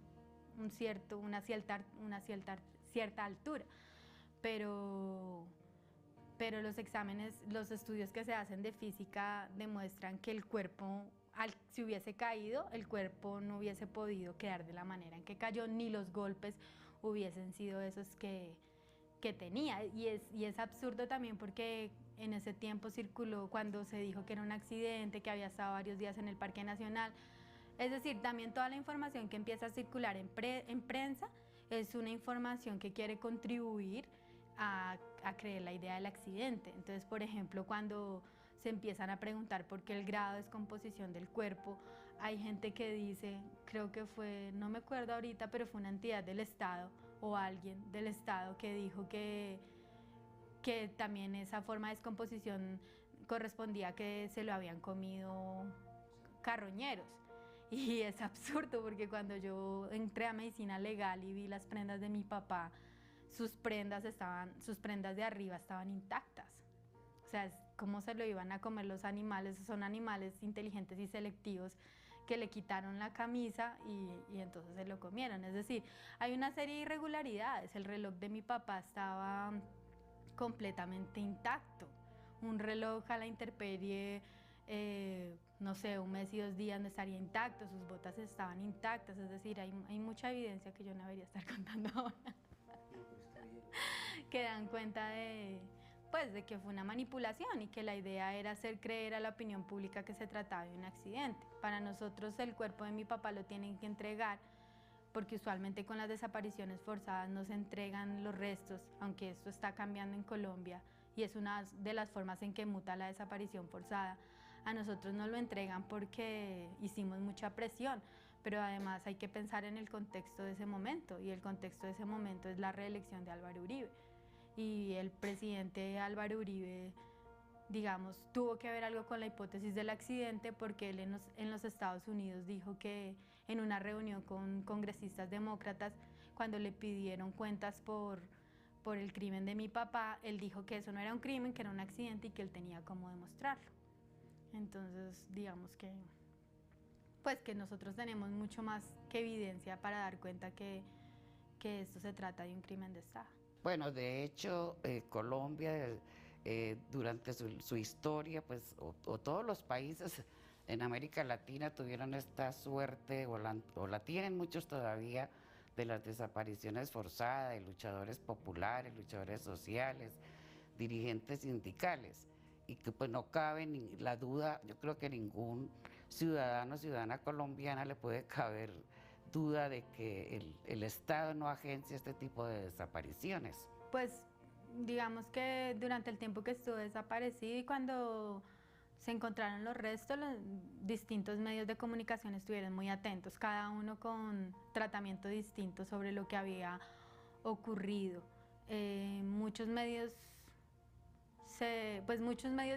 cierta altura. Pero los estudios que se hacen de física demuestran que el cuerpo, si hubiese caído, el cuerpo no hubiese podido quedar de la manera en que cayó, ni los golpes hubiesen sido esos que tenía. Y es absurdo también porque en ese tiempo circuló, cuando se dijo que era un accidente, que había estado varios días en el Parque Nacional. Es decir, también toda la información que empieza a circular en prensa es una información que quiere contribuir a creer la idea del accidente. Entonces, por ejemplo, cuando se empiezan a preguntar por qué el grado de descomposición del cuerpo, hay gente que dice, creo que fue, no me acuerdo ahorita, pero fue una entidad del Estado o alguien del Estado que dijo que también esa forma de descomposición correspondía a que se lo habían comido carroñeros. Y es absurdo porque cuando yo entré a medicina legal y vi las prendas de mi papá, sus prendas de arriba estaban intactas. O sea, ¿cómo se lo iban a comer los animales? Son animales inteligentes y selectivos que le quitaron la camisa y entonces se lo comieron. Es decir, hay una serie de irregularidades. El reloj de mi papá estaba completamente intacto. Un reloj a la intemperie, no sé, 1 mes y 2 días no estaría intacto, sus botas estaban intactas. Es decir, hay mucha evidencia que yo no debería estar contando ahora. Que dan cuenta de pues de que fue una manipulación y que la idea era hacer creer a la opinión pública que se trataba de un accidente. Para nosotros el cuerpo de mi papá lo tienen que entregar, porque usualmente con las desapariciones forzadas no se entregan los restos, aunque esto está cambiando en Colombia y es una de las formas en que muta la desaparición forzada. A nosotros nos lo entregan porque hicimos mucha presión, pero además hay que pensar en el contexto de ese momento, y el contexto de ese momento es la reelección de Álvaro Uribe. Y el presidente Álvaro Uribe, digamos, tuvo que ver algo con la hipótesis del accidente, porque él en los Estados Unidos dijo que en una reunión con congresistas demócratas, cuando le pidieron cuentas por el crimen de mi papá, él dijo que eso no era un crimen, que era un accidente y que él tenía cómo demostrarlo. Entonces, digamos que, pues que nosotros tenemos mucho más que evidencia para dar cuenta que esto se trata de un crimen de Estado. Bueno, de hecho, Colombia durante su historia, pues, o todos los países en América Latina tuvieron esta suerte, o la tienen muchos todavía, de las desapariciones forzadas, de luchadores populares, luchadores sociales, dirigentes sindicales, y que pues no cabe la duda, yo creo que ningún ciudadano o ciudadana colombiana le puede caber duda de que el Estado no agencia este tipo de desapariciones. Pues digamos que durante el tiempo que estuvo desaparecido y cuando se encontraron los restos, los distintos medios de comunicación estuvieron muy atentos, cada uno con tratamiento distinto sobre lo que había ocurrido. Muchos medios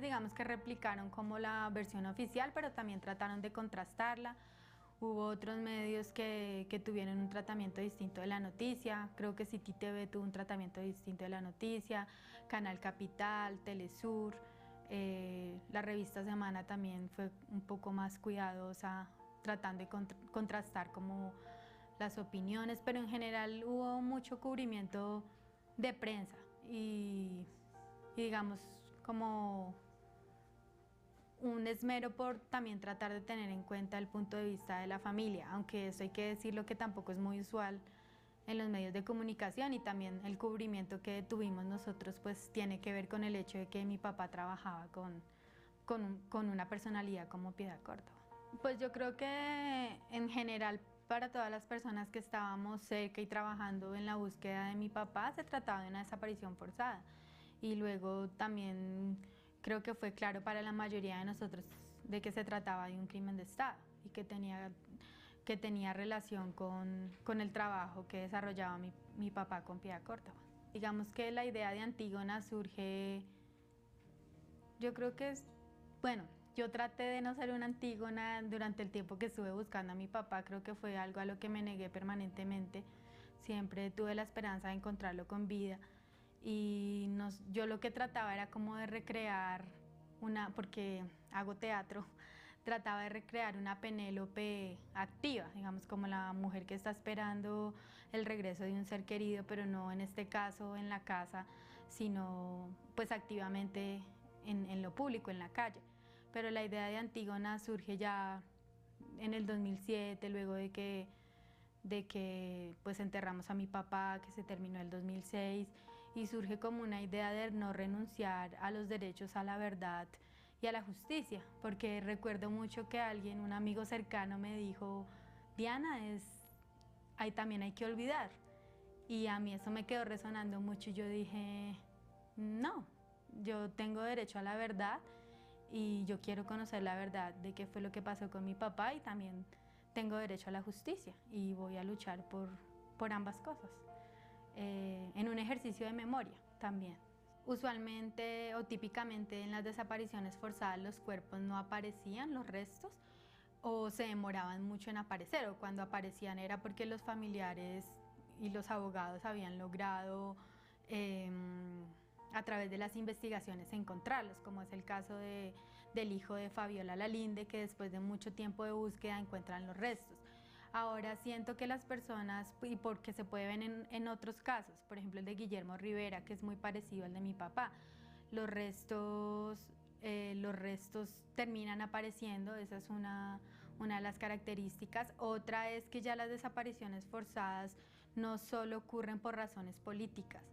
digamos que replicaron como la versión oficial, pero también trataron de contrastarla. Hubo otros medios que tuvieron un tratamiento distinto de la noticia. Creo que City TV tuvo un tratamiento distinto de la noticia, Canal Capital, Telesur. La revista Semana también fue un poco más cuidadosa, tratando de contrastar como las opiniones, pero en general hubo mucho cubrimiento de prensa y digamos como un esmero por también tratar de tener en cuenta el punto de vista de la familia, aunque eso hay que decirlo que tampoco es muy usual en los medios de comunicación, y también el cubrimiento que tuvimos nosotros pues tiene que ver con el hecho de que mi papá trabajaba con una personalidad como Piedad Córdoba. Pues yo creo que en general para todas las personas que estábamos cerca y trabajando en la búsqueda de mi papá se trataba de una desaparición forzada, y luego también creo que fue claro para la mayoría de nosotros de que se trataba de un crimen de Estado y que tenía relación con el trabajo que desarrollaba mi papá con Piedad Córdoba. Digamos que la idea de Antígona surge, yo creo que bueno, yo traté de no ser una Antígona durante el tiempo que estuve buscando a mi papá, creo que fue algo a lo que me negué permanentemente, siempre tuve la esperanza de encontrarlo con vida. Y yo lo que trataba era como de recrear porque hago teatro, trataba de recrear una Penélope activa, digamos como la mujer que está esperando el regreso de un ser querido, pero no en este caso en la casa, sino pues activamente en lo público, en la calle. Pero la idea de Antígona surge ya en el 2007, luego de que pues enterramos a mi papá, que se terminó el 2006, y surge como una idea de no renunciar a los derechos a la verdad y a la justicia, porque recuerdo mucho que un amigo cercano me dijo, Diana, también hay que olvidar, y a mí eso me quedó resonando mucho y yo dije, no, yo tengo derecho a la verdad y yo quiero conocer la verdad de qué fue lo que pasó con mi papá, y también tengo derecho a la justicia y voy a luchar por ambas cosas. En un ejercicio de memoria también. Usualmente o típicamente en las desapariciones forzadas los cuerpos no aparecían, los restos, o se demoraban mucho en aparecer, o cuando aparecían era porque los familiares y los abogados habían logrado a través de las investigaciones encontrarlos, como es el caso del hijo de Fabiola Lalinde, que después de mucho tiempo de búsqueda encuentran los restos. Ahora siento que las personas, y porque se puede ver en otros casos, por ejemplo el de Guillermo Rivera, que es muy parecido al de mi papá, los restos terminan apareciendo, esa es una de las características. Otra es que ya las desapariciones forzadas no solo ocurren por razones políticas,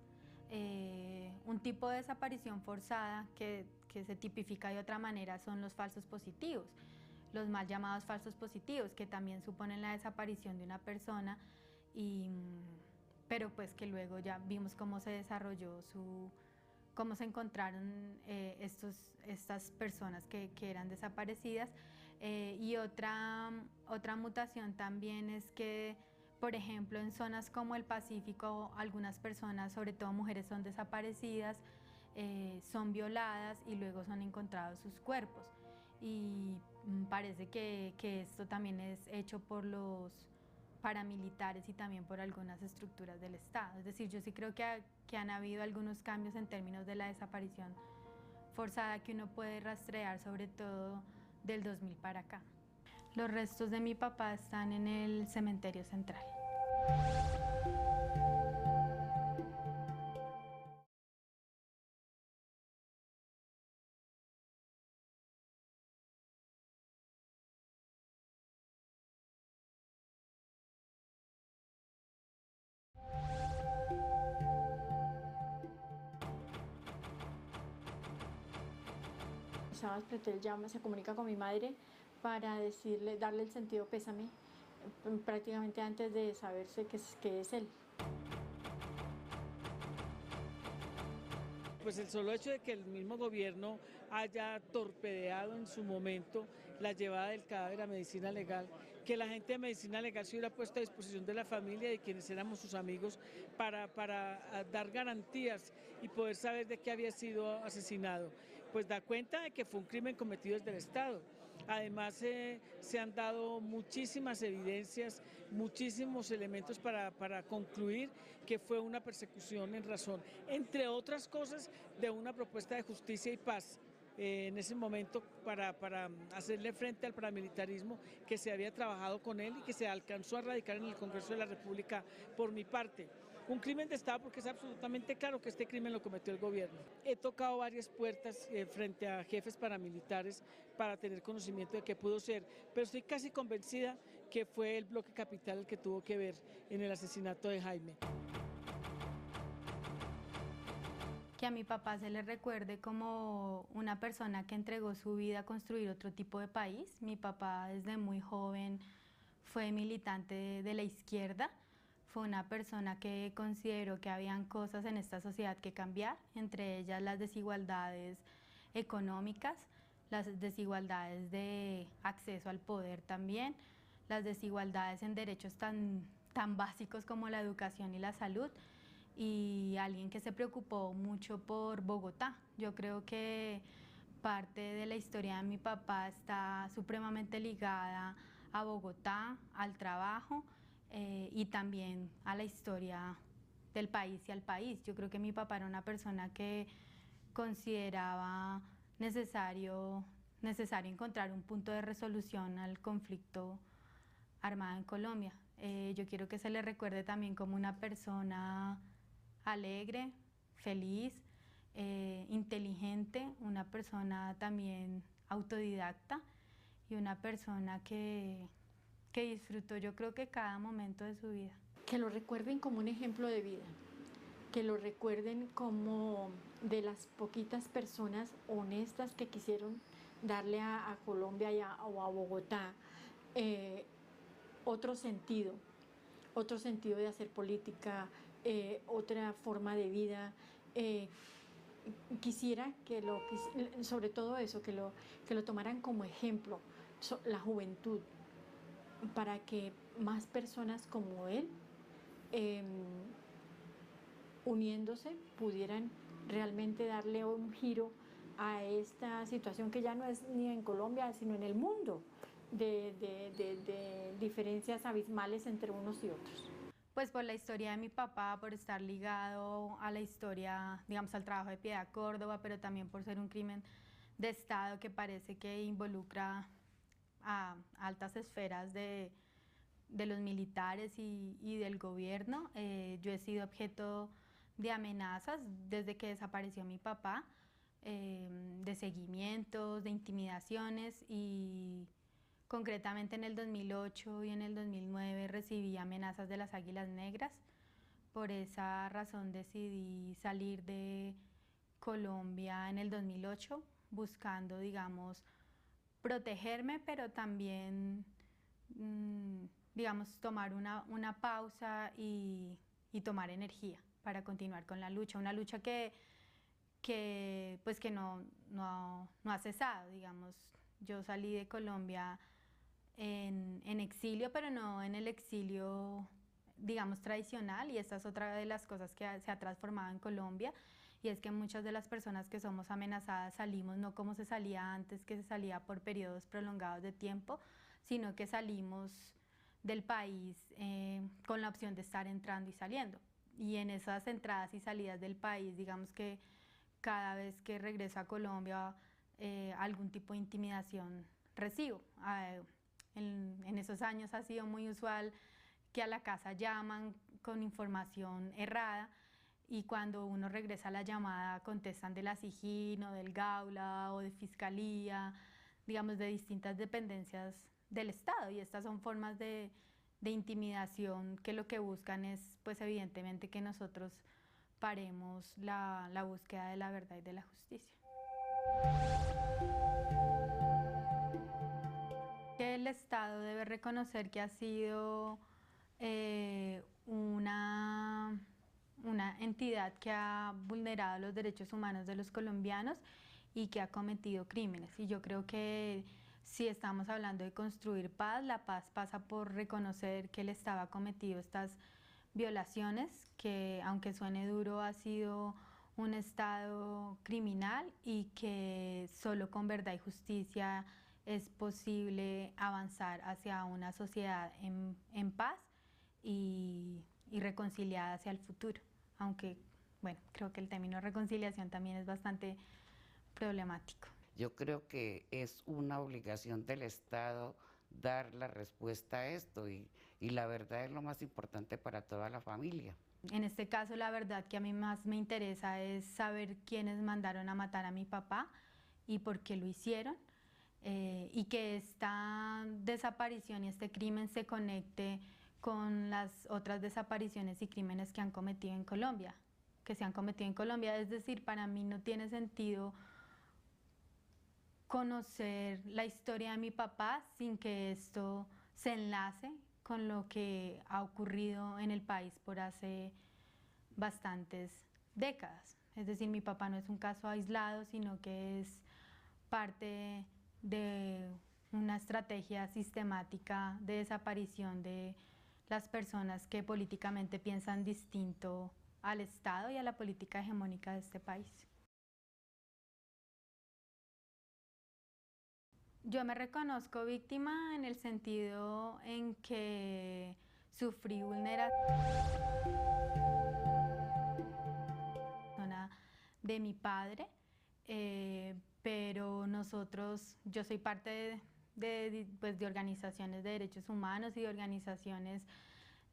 Un tipo de desaparición forzada que se tipifica de otra manera son los falsos positivos, los mal llamados falsos positivos, que también suponen la desaparición de una persona, pero pues que luego ya vimos cómo se desarrolló cómo se encontraron estas personas que eran desaparecidas. Y otra mutación también es que, por ejemplo, en zonas como el Pacífico, algunas personas, sobre todo mujeres, son desaparecidas, son violadas y luego son encontrados sus cuerpos. Y parece que esto también es hecho por los paramilitares y también por algunas estructuras del Estado. Es decir, yo sí creo que han habido algunos cambios en términos de la desaparición forzada que uno puede rastrear, sobre todo del 2000 para acá. Los restos de mi papá están en el cementerio central. Sabas, Pretel llama, se comunica con mi madre para decirle, darle el sentido pésame, prácticamente antes de saberse que es él. Pues el solo hecho de que el mismo gobierno haya torpedeado en su momento la llevada del cadáver a medicina legal, que la gente de medicina legal se hubiera puesto a disposición de la familia y de quienes éramos sus amigos para dar garantías y poder saber de qué había sido asesinado, pues da cuenta de que fue un crimen cometido desde el Estado. Además, se han dado muchísimas evidencias, muchísimos elementos para concluir que fue una persecución en razón, entre otras cosas, de una propuesta de justicia y paz en ese momento para hacerle frente al paramilitarismo que se había trabajado con él y que se alcanzó a radicar en el Congreso de la República por mi parte. Un crimen de Estado porque es absolutamente claro que este crimen lo cometió el gobierno. He tocado varias puertas frente a jefes paramilitares para tener conocimiento de qué pudo ser, pero estoy casi convencida que fue el Bloque Capital el que tuvo que ver en el asesinato de Jaime. Que a mi papá se le recuerde como una persona que entregó su vida a construir otro tipo de país. Mi papá desde muy joven fue militante de la izquierda. Fue una persona que consideró que habían cosas en esta sociedad que cambiar, entre ellas las desigualdades económicas, las desigualdades de acceso al poder también, las desigualdades en derechos tan básicos como la educación y la salud, y alguien que se preocupó mucho por Bogotá. Yo creo que parte de la historia de mi papá está supremamente ligada a Bogotá, al trabajo, y también a la historia del país y al país. Yo creo que mi papá era una persona que consideraba necesario encontrar un punto de resolución al conflicto armado en Colombia. Yo quiero que se le recuerde también como una persona alegre, feliz, inteligente, una persona también autodidacta y una persona que disfrutó, yo creo que cada momento de su vida. Que lo recuerden como un ejemplo de vida, que lo recuerden como de las poquitas personas honestas que quisieron darle a Colombia o a Bogotá otro sentido de hacer política, otra forma de vida. Quisiera sobre todo eso, que lo tomaran como ejemplo, la juventud, para que más personas como él, uniéndose, pudieran realmente darle un giro a esta situación que ya no es ni en Colombia, sino en el mundo, de diferencias abismales entre unos y otros. Pues por la historia de mi papá, por estar ligado a la historia, digamos, al trabajo de Piedad Córdoba, pero también por ser un crimen de Estado que parece que involucra a altas esferas de los militares y del gobierno. Yo he sido objeto de amenazas desde que desapareció mi papá, de seguimientos, de intimidaciones, y concretamente en el 2008 y en el 2009 recibí amenazas de las Águilas Negras Por esa razón decidí salir de Colombia en el 2008, buscando, digamos, protegerme, pero también, digamos, tomar una pausa y tomar energía para continuar con la lucha. Una lucha pues que no ha cesado, digamos. Yo salí de Colombia en exilio, pero no en el exilio, digamos, tradicional, y esta es otra de las cosas que se ha transformado en Colombia, y es que muchas de las personas que somos amenazadas salimos no como se salía antes, que se salía por periodos prolongados de tiempo, sino que salimos del país con la opción de estar entrando y saliendo. Y en esas entradas y salidas del país, digamos que cada vez que regreso a Colombia, algún tipo de intimidación recibo. En esos años ha sido muy usual que a la casa llaman con información errada, y cuando uno regresa a la llamada contestan de la SIJIN o del Gaula o de Fiscalía, digamos, de distintas dependencias del Estado, y estas son formas de intimidación que lo que buscan es, pues evidentemente, que nosotros paremos la búsqueda de la verdad y de la justicia. El Estado debe reconocer que ha sido una entidad que ha vulnerado los derechos humanos de los colombianos y que ha cometido crímenes. Y yo creo que si estamos hablando de construir paz, la paz pasa por reconocer que el Estado ha cometido estas violaciones, que aunque suene duro ha sido un Estado criminal, y que solo con verdad y justicia es posible avanzar hacia una sociedad en paz y reconciliada hacia el futuro. Aunque, bueno, creo que el término reconciliación también es bastante problemático. Yo creo que es una obligación del Estado dar la respuesta a esto, y la verdad es lo más importante para toda la familia. En este caso, la verdad que a mí más me interesa es saber quiénes mandaron a matar a mi papá y por qué lo hicieron, y que esta desaparición y este crimen se conecte con las otras desapariciones y crímenes que han cometido en Colombia, Es decir, para mí no tiene sentido conocer la historia de mi papá sin que esto se enlace con lo que ha ocurrido en el país por hace bastantes décadas. Es decir, mi papá no es un caso aislado, sino que es parte de una estrategia sistemática de desaparición de las personas que políticamente piensan distinto al Estado y a la política hegemónica de este país. Yo me reconozco víctima en el sentido en que sufrí vulneración de mi padre, pero yo soy parte de organizaciones de derechos humanos y de organizaciones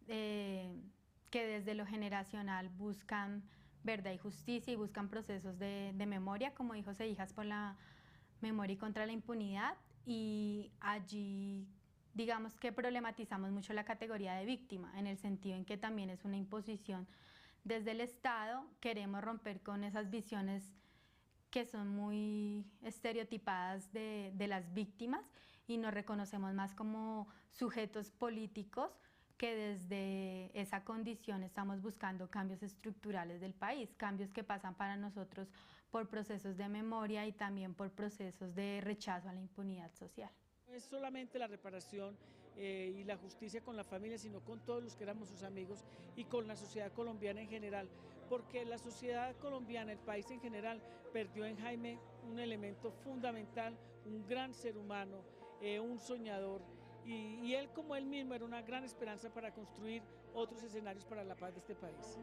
que desde lo generacional buscan verdad y justicia y buscan procesos de memoria, como Hijos e Hijas por la Memoria y contra la Impunidad, y allí digamos que problematizamos mucho la categoría de víctima, en el sentido en que también es una imposición desde el Estado. Queremos romper con esas visiones que son muy estereotipadas de las víctimas, y nos reconocemos más como sujetos políticos que desde esa condición estamos buscando cambios estructurales del país, cambios que pasan para nosotros por procesos de memoria y también por procesos de rechazo a la impunidad social. No es solamente la reparación y la justicia con la familia, sino con todos los que éramos sus amigos y con la sociedad colombiana en general, porque la sociedad colombiana, el país en general, perdió en Jaime un elemento fundamental, un gran ser humano, un soñador, y él, como él mismo, era una gran esperanza para construir otros escenarios para la paz de este país.